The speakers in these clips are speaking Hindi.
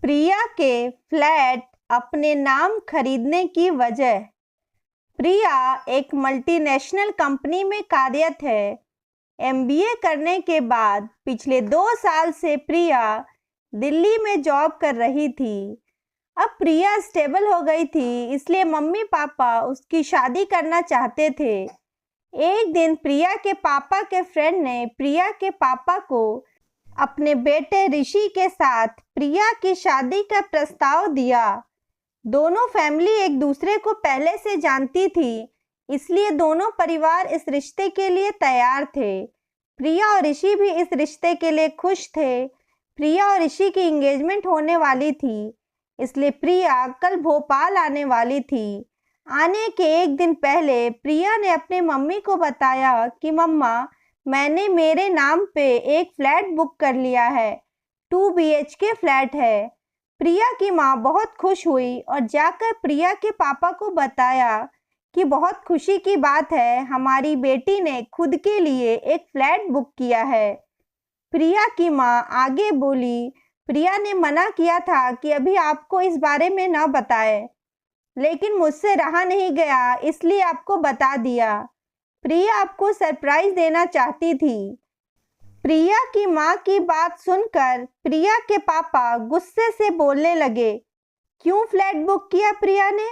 प्रिया के फ्लैट अपने नाम खरीदने की वजह। प्रिया एक मल्टीनेशनल कंपनी में कार्यरत है। एमबीए करने के बाद पिछले 2 साल से प्रिया दिल्ली में जॉब कर रही थी। अब प्रिया स्टेबल हो गई थी, इसलिए मम्मी पापा उसकी शादी करना चाहते थे। एक दिन प्रिया के पापा के फ्रेंड ने प्रिया के पापा को अपने बेटे ऋषि के साथ प्रिया की शादी का प्रस्ताव दिया। दोनों फैमिली एक दूसरे को पहले से जानती थी, इसलिए दोनों परिवार इस रिश्ते के लिए तैयार थे। प्रिया और ऋषि भी इस रिश्ते के लिए खुश थे। प्रिया और ऋषि की एंगेजमेंट होने वाली थी, इसलिए प्रिया कल भोपाल आने वाली थी। आने के एक दिन पहले प्रिया ने अपने मम्मी को बताया कि मम्मा, मैंने मेरे नाम पे एक फ्लैट बुक कर लिया है। 2 BHK फ्लैट है। प्रिया की माँ बहुत खुश हुई और जाकर प्रिया के पापा को बताया कि बहुत खुशी की बात है, हमारी बेटी ने खुद के लिए एक फ्लैट बुक किया है। प्रिया की माँ आगे बोली, प्रिया ने मना किया था कि अभी आपको इस बारे में न बताए, लेकिन मुझसे रहा नहीं गया, इसलिए आपको बता दिया। प्रिया आपको सरप्राइज देना चाहती थी। प्रिया की माँ की बात सुनकर प्रिया के पापा गुस्से से बोलने लगे, क्यों फ्लैट बुक किया प्रिया ने?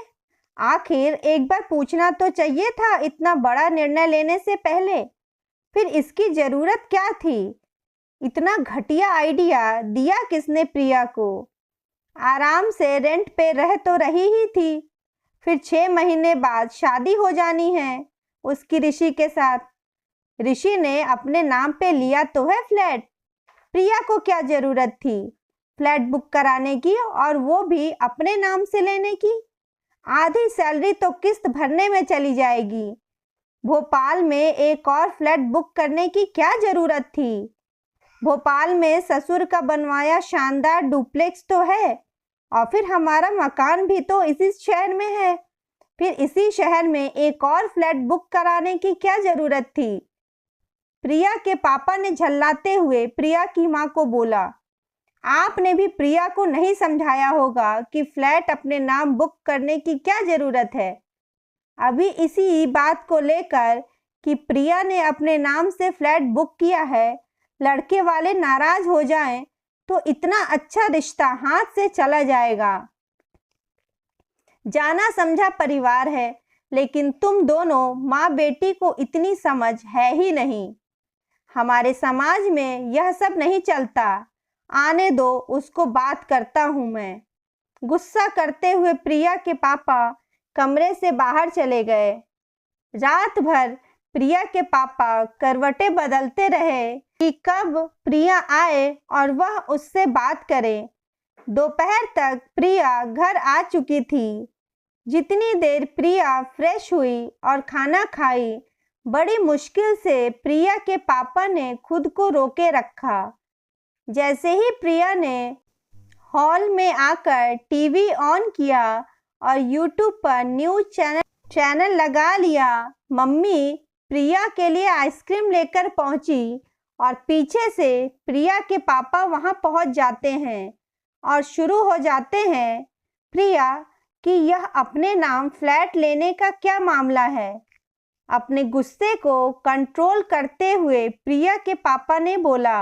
आखिर एक बार पूछना तो चाहिए था इतना बड़ा निर्णय लेने से पहले। फिर इसकी जरूरत क्या थी? इतना घटिया आइडिया दिया किसने प्रिया को? आराम से रेंट पे रह तो रही ही थी। फिर 6 महीने बाद शादी हो जानी है उसकी ऋषि के साथ। ऋषि ने अपने नाम पे लिया तो है फ्लैट। प्रिया को क्या जरूरत थी फ्लैट बुक कराने की, और वो भी अपने नाम से लेने की? आधी सैलरी तो किस्त भरने में चली जाएगी। भोपाल में एक और फ्लैट बुक करने की क्या जरूरत थी? भोपाल में ससुर का बनवाया शानदार डुप्लेक्स तो है, और फिर हमारा मकान भी तो इसी शहर में है। फिर इसी शहर में एक और फ्लैट बुक कराने की क्या जरूरत थी? प्रिया के पापा ने झल्लाते हुए प्रिया की माँ को बोला, आपने भी प्रिया को नहीं समझाया होगा कि फ्लैट अपने नाम बुक करने की क्या जरूरत है। अभी इसी बात को लेकर कि प्रिया ने अपने नाम से फ्लैट बुक किया है, लड़के वाले नाराज हो जाएं तो इतना अच्छा रिश्ता हाथ से चला जाएगा। जाना समझा परिवार है, लेकिन तुम दोनों माँ बेटी को इतनी समझ है ही नहीं। हमारे समाज में यह सब नहीं चलता। आने दो, उसको बात करता हूँ मैं। गुस्सा करते हुए प्रिया के पापा कमरे से बाहर चले गए। रात भर प्रिया के पापा करवटें बदलते रहे कि कब प्रिया आए और वह उससे बात करे। दोपहर तक प्रिया घर आ चुकी थी। जितनी देर प्रिया फ्रेश हुई और खाना खाई, बड़ी मुश्किल से प्रिया के पापा ने खुद को रोके रखा। जैसे ही प्रिया ने हॉल में आकर टीवी ऑन किया और यूट्यूब पर न्यूज चैनल लगा लिया, मम्मी प्रिया के लिए आइसक्रीम लेकर पहुंची और पीछे से प्रिया के पापा वहां पहुंच जाते हैं और शुरू हो जाते हैं, प्रिया कि यह अपने नाम फ्लैट लेने का क्या मामला है। अपने गुस्से को कंट्रोल करते हुए प्रिया के पापा ने बोला।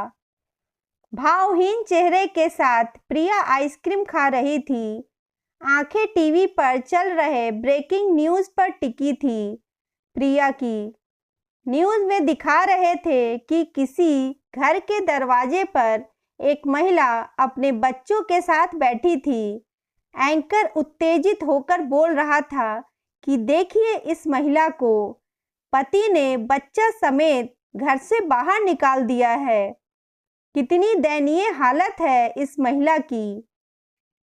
भावहीन चेहरे के साथ प्रिया आइसक्रीम खा रही थी। आंखें टीवी पर चल रहे ब्रेकिंग न्यूज़ पर टिकी थी। प्रिया की न्यूज़ में दिखा रहे थे कि किसी घर के दरवाजे पर एक महिला अपने बच्चों के साथ बैठी थी। एंकर उत्तेजित होकर बोल रहा था कि देखिए, इस महिला को पति ने बच्चा समेत घर से बाहर निकाल दिया है। कितनी दयनीय हालत है इस महिला की।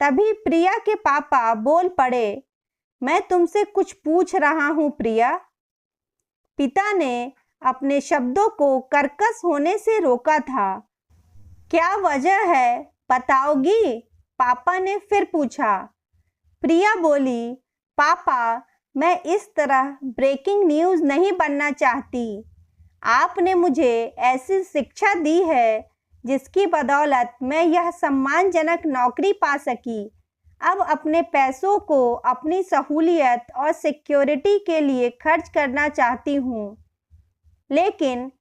तभी प्रिया के पापा बोल पड़े, मैं तुमसे कुछ पूछ रहा हूँ प्रिया। पिता ने अपने शब्दों को कर्कश होने से रोका था। क्या वजह है बताओगी? पापा ने फिर पूछा। प्रिया बोली, पापा, मैं इस तरह ब्रेकिंग न्यूज़ नहीं बनना चाहती। आपने मुझे ऐसी शिक्षा दी है जिसकी बदौलत मैं यह सम्मानजनक नौकरी पा सकी। अब अपने पैसों को अपनी सहूलियत और सिक्योरिटी के लिए खर्च करना चाहती हूँ। लेकिन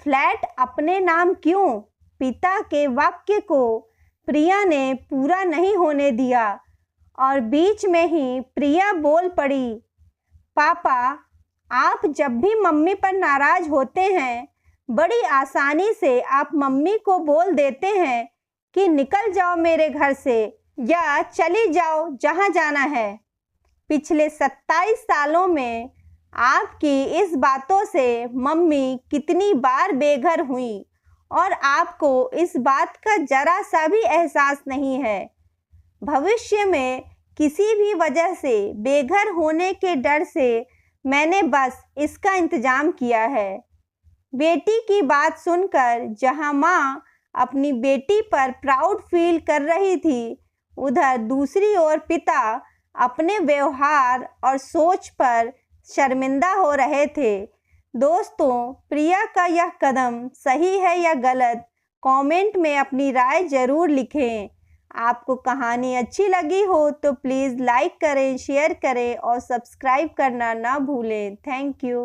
फ्लैट अपने नाम क्यों? पिता के वाक्य को प्रिया ने पूरा नहीं होने दिया और बीच में ही प्रिया बोल पड़ी, पापा, आप जब भी मम्मी पर नाराज होते हैं, बड़ी आसानी से आप मम्मी को बोल देते हैं कि निकल जाओ मेरे घर से या चली जाओ जहां जाना है। पिछले 27 सालों में आपकी इस बातों से मम्मी कितनी बार बेघर हुई और आपको इस बात का जरा सा भी एहसास नहीं है। भविष्य में किसी भी वजह से बेघर होने के डर से मैंने बस इसका इंतजाम किया है। बेटी की बात सुनकर जहां माँ अपनी बेटी पर प्राउड फील कर रही थी, उधर दूसरी ओर पिता अपने व्यवहार और सोच पर शर्मिंदा हो रहे थे। दोस्तों, प्रिया का यह कदम सही है या गलत, कमेंट में अपनी राय ज़रूर लिखें। आपको कहानी अच्छी लगी हो तो प्लीज़ लाइक करें, शेयर करें और सब्सक्राइब करना ना भूलें। Thank you.